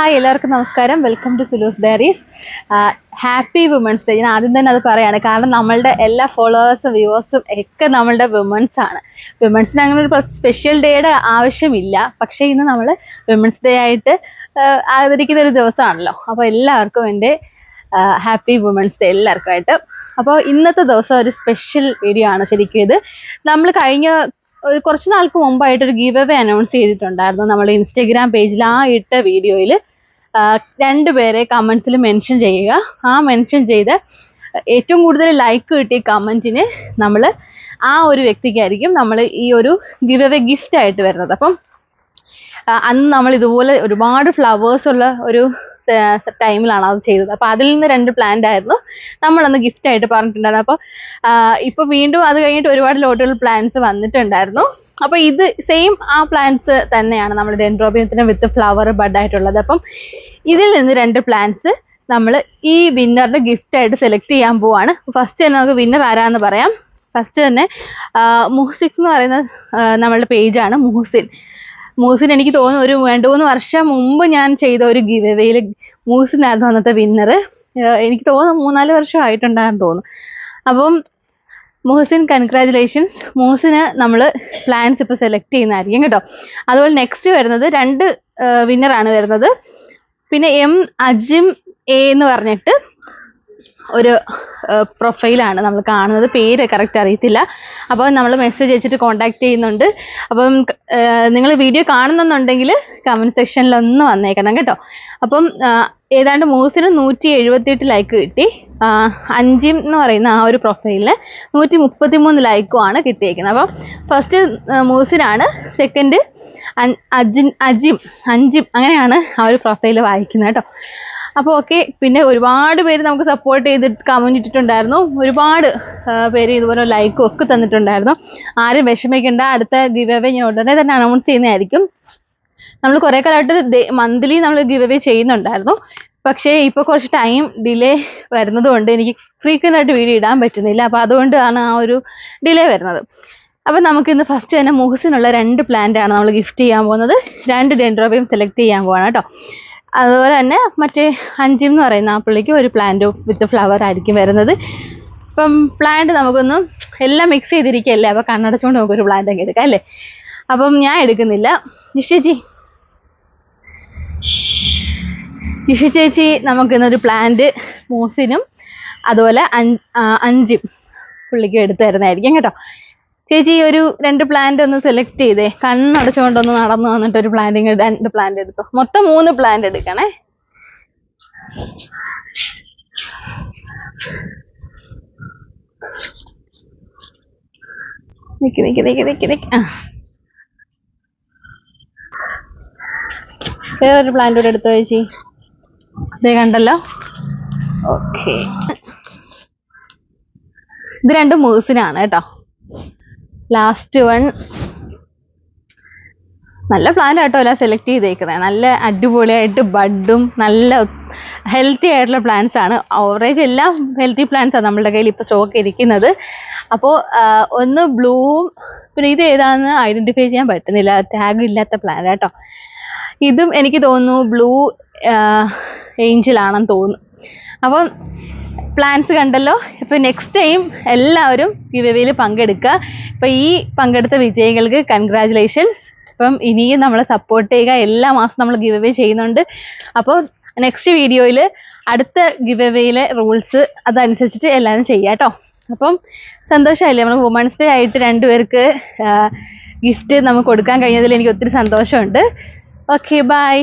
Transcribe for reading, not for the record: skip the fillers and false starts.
Hi എല്ലാവർക്കും നമസ്കാരം. Welcome to Sulu's diaries. Happy women's day. ഞാൻ ആദ്യം തന്നെ അത് പറയാണ്, കാരണം നമ്മളുടെ എല്ലാ ഫോളോവേഴ്സും വ്യൂവേഴ്സും ഒക്കെ നമ്മളുടെ വുമൻസ് ആണ്. വിമൻസിന് അങ്ങനെ ഒരു സ്പെഷ്യൽ ഡേയുടെ ആവശ്യമില്ല, പക്ഷേ ഇന്ന് നമ്മൾ വിമൻസ് ഡേ ആയിട്ട് ആദരിക്കുന്ന ഒരു ദിവസമാണല്ലോ. അപ്പോൾ എല്ലാവർക്കും എൻ്റെ ഹാപ്പി വുമൻസ് ഡേ എല്ലാവർക്കുമായിട്ട്. അപ്പോൾ ഇന്നത്തെ ദിവസം ഒരു സ്പെഷ്യൽ വീഡിയോ ആണ് ശരിക്കും. ഇത് നമ്മൾ കഴിഞ്ഞ കുറച്ച് നാൾക്ക് മുമ്പായിട്ടൊരു ഗീവ് അവേ അനൗൺസ് ചെയ്തിട്ടുണ്ടായിരുന്നു നമ്മുടെ ഇൻസ്റ്റഗ്രാം പേജിൽ. ആ ഇട്ട വീഡിയോയിൽ 2 പേരെ കമൻസിൽ മെൻഷൻ ചെയ്യുക. ആ മെൻഷൻ ചെയ്ത് ഏറ്റവും കൂടുതൽ ലൈക്ക് കിട്ടിയ കമൻറ്റിന് നമ്മൾ ആ ഒരു വ്യക്തിക്കായിരിക്കും നമ്മൾ ഈ ഒരു ഗീവ് അവേ ഗിഫ്റ്റ് ആയിട്ട് വരുന്നത്. അപ്പം അന്ന് നമ്മൾ ഇതുപോലെ ഒരുപാട് ഫ്ലവേഴ്സ് ഉള്ള ഒരു ടൈമിലാണ് അത് ചെയ്തത്. അപ്പോൾ അതിൽ നിന്ന് 2 പ്ലാന്റ് ആയിരുന്നു നമ്മളന്ന് ഗിഫ്റ്റ് ആയിട്ട് പറഞ്ഞിട്ടുണ്ടായിരുന്നു. അപ്പോൾ ഇപ്പോൾ വീണ്ടും അത് കഴിഞ്ഞിട്ട് ഒരുപാട് ലോട്ടുകൾ പ്ലാന്റ്സ് വന്നിട്ടുണ്ടായിരുന്നു. അപ്പോൾ ഇത് സെയിം ആ പ്ലാന്റ്സ് തന്നെയാണ് നമ്മൾ ഡെൻഡ്രോബിയത്തിന് വിത്ത് ഫ്ലവർ ബഡ് ആയിട്ടുള്ളത്. അപ്പം ഇതിൽ നിന്ന് 2 പ്ലാന്റ്സ് നമ്മൾ ഈ വിന്നറിന്റെ ഗിഫ്റ്റ് ആയിട്ട് സെലക്ട് ചെയ്യാൻ പോവാണ്. ഫസ്റ്റ് തന്നെ നമുക്ക് വിന്നർ ആരാന്ന് പറയാം. ഫസ്റ്റ് തന്നെ മുഹ്സിക്സ് എന്ന് പറയുന്ന നമ്മളുടെ പേജാണ്. മൂസിൻ എനിക്ക് തോന്നുന്നു ഒരു 2-3 വർഷം മുമ്പ് ഞാൻ ചെയ്ത ഒരു ഗിവ് അവേയിൽ മൂസിനായിരുന്നു അന്നത്തെ വിന്നർ. എനിക്ക് തോന്നുന്നു 3-4 വർഷം ആയിട്ടുണ്ടാകുമെന്ന് തോന്നുന്നു. അപ്പം മുഹസിൻ, കൺഗ്രാജുലേഷൻസ്. മൂസിന് നമ്മൾ പ്ലാൻസ് ഇപ്പോൾ സെലക്ട് ചെയ്യുന്നതായിരിക്കും കേട്ടോ. അതുപോലെ നെക്സ്റ്റ് വരുന്നത് 2 വിന്നറാണ് വരുന്നത്. പിന്നെ അജിം എ എന്ന് പറഞ്ഞിട്ട് ഒരു പ്രൊഫൈലാണ് നമ്മൾ കാണുന്നത്. പേര് കറക്റ്റ് അറിയത്തില്ല. അപ്പോൾ നമ്മൾ മെസ്സേജ് അയച്ചിട്ട് കോൺടാക്ട് ചെയ്യുന്നുണ്ട്. അപ്പം നിങ്ങൾ വീഡിയോ കാണുന്നുണ്ടെങ്കിൽ കമൻറ്റ് സെക്ഷനിൽ ഒന്ന് വന്നേക്കണം കേട്ടോ. അപ്പം ഏതാണ്ട് മൂസിന് 178 ലൈക്ക് കിട്ടി. അഞ്ചിം എന്ന് പറയുന്ന ആ ഒരു പ്രൊഫൈലിന് 133 ലൈക്കുമാണ് കിട്ടിയേക്കുന്നത്. അപ്പം ഫസ്റ്റ് മൂസിനാണ്, സെക്കൻഡ് അഞ്ചിം അങ്ങനെയാണ് ആ ഒരു പ്രൊഫൈൽ വായിക്കുന്നത് കേട്ടോ. അപ്പോൾ ഓക്കെ. പിന്നെ ഒരുപാട് പേര് നമുക്ക് സപ്പോർട്ട് ചെയ്തിട്ട് കമൻറ്റ് ഇട്ടിട്ടുണ്ടായിരുന്നു. ഒരുപാട് പേര് ഇതുപോലെ ലൈക്കും ഒക്കെ തന്നിട്ടുണ്ടായിരുന്നു. ആരും വിഷമിക്കേണ്ട, അടുത്ത ഗിവ് അവേ ഞാൻ ഉടനെ തന്നെ അനൗൺസ് ചെയ്യുന്നതായിരിക്കും. നമ്മൾ കുറേ കാലമായിട്ട് മന്ത്ലി നമ്മൾ ഗിവ് അവേ ചെയ്യുന്നുണ്ടായിരുന്നു. പക്ഷേ ഇപ്പോൾ കുറച്ച് ടൈം ഡിലേ വരുന്നത് കൊണ്ട് എനിക്ക് ഫ്രീക്വൻ്റ് ആയിട്ട് വീഡിയോ ഇടാൻ പറ്റുന്നില്ല. അപ്പോൾ അതുകൊണ്ടാണ് ആ ഒരു ഡിലേ വരുന്നത്. അപ്പം നമുക്കിന്ന് ഫസ്റ്റ് തന്നെ മുഹസിനുള്ള 2 പ്ലാന്റാണ് നമ്മൾ ഗിഫ്റ്റ് ചെയ്യാൻ പോകുന്നത്. 2 ഡെൻഡ്രോബിയം സെലക്ട് ചെയ്യാൻ പോവാണ് കേട്ടോ. അതുപോലെ തന്നെ മറ്റേ അഞ്ചിം എന്ന് പറയുന്ന ആ പുള്ളിക്ക് ഒരു പ്ലാന്റ് വിത്ത് ഫ്ലവർ ആയിരിക്കും വരുന്നത്. അപ്പം പ്ലാന്റ് നമുക്കൊന്ന് എല്ലാം മിക്സ് ചെയ്തിരിക്കുകയല്ലേ, അപ്പോൾ കണ്ണടച്ചുകൊണ്ട് നമുക്കൊരു പ്ലാന്റ് അങ്ങ് എടുക്കാം അല്ലേ. അപ്പം ഞാൻ എടുക്കുന്നില്ല. ജിഷി ചേച്ചി നമുക്കിന്നൊരു പ്ലാന്റ് മൂസിനും അതുപോലെ അഞ്ചിം പുള്ളിക്ക് എടുത്തു തരുന്നതായിരിക്കും കേട്ടോ. ചേച്ചി ഒരു 2 പ്ലാന്റ് ഒന്ന് സെലക്ട് ചെയ്തേ. കണ്ണടച്ചുകൊണ്ടൊന്ന് നടന്നു വന്നിട്ട് ഒരു 2 പ്ലാന്റ് എടുത്തു. മൊത്തം 3 പ്ലാന്റ് എടുക്കണേ. നിക്ക്. വേറൊരു പ്ലാന്റ് കൂടെ എടുത്തോ ചേച്ചി. ഇതേ കണ്ടല്ലോ. ഓക്കെ, ഇത് 2 മൂസിനാണ് കേട്ടോ. ലാസ്റ്റ് വൺ നല്ല പ്ലാന്റ് ആട്ടോ എല്ലാം സെലക്ട് ചെയ്തേക്കണേ. നല്ല അടിപൊളിയായിട്ട് ബഡും നല്ല ഹെൽത്തി ആയിട്ടുള്ള പ്ലാന്റ്സ് ആണ്. ഓവറേജ് എല്ലാം ഹെൽത്തി പ്ലാന്റ്സ് ആണ് നമ്മളുടെ കയ്യിൽ ഇപ്പോൾ സ്റ്റോക്ക് ഇരിക്കുന്നത്. അപ്പോൾ ഒന്ന് ബ്ലൂവും, പിന്നെ ഇത് ഏതാണെന്ന് ഐഡൻറ്റിഫൈ ചെയ്യാൻ പറ്റുന്നില്ല, ടാഗ് ഇല്ലാത്ത പ്ലാന്റ് കേട്ടോ. ഇതും എനിക്ക് തോന്നുന്നു ബ്ലൂ ഏഞ്ചലാണെന്ന് തോന്നുന്നു. അപ്പം പ്ലാൻസ് കണ്ടല്ലോ. ഇപ്പം നെക്സ്റ്റ് ടൈം എല്ലാവരും ഗിവ് അവേയിൽ പങ്കെടുക്കുക. ഇപ്പം ഈ പങ്കെടുത്ത വിജയികൾക്ക് കൺഗ്രാജുലേഷൻസ്. ഇപ്പം ഇനിയും നമ്മളെ സപ്പോർട്ട് ചെയ്യുക. എല്ലാ മാസവും നമ്മൾ ഗിവ് അവേ ചെയ്യുന്നുണ്ട്. അപ്പോൾ നെക്സ്റ്റ് വീഡിയോയിൽ അടുത്ത ഗിവ് അവേയിലെ റൂൾസ് അതനുസരിച്ചിട്ട് എല്ലാവരും ചെയ്യാം കേട്ടോ. അപ്പം സന്തോഷമായില്ലേ, നമ്മൾ വുമൻസ് ഡേ ആയിട്ട് 2 പേർക്ക് ഗിഫ്റ്റ് നമുക്ക് കൊടുക്കാൻ കഴിഞ്ഞതിൽ എനിക്ക് ഒത്തിരി സന്തോഷമുണ്ട്. Okay, by.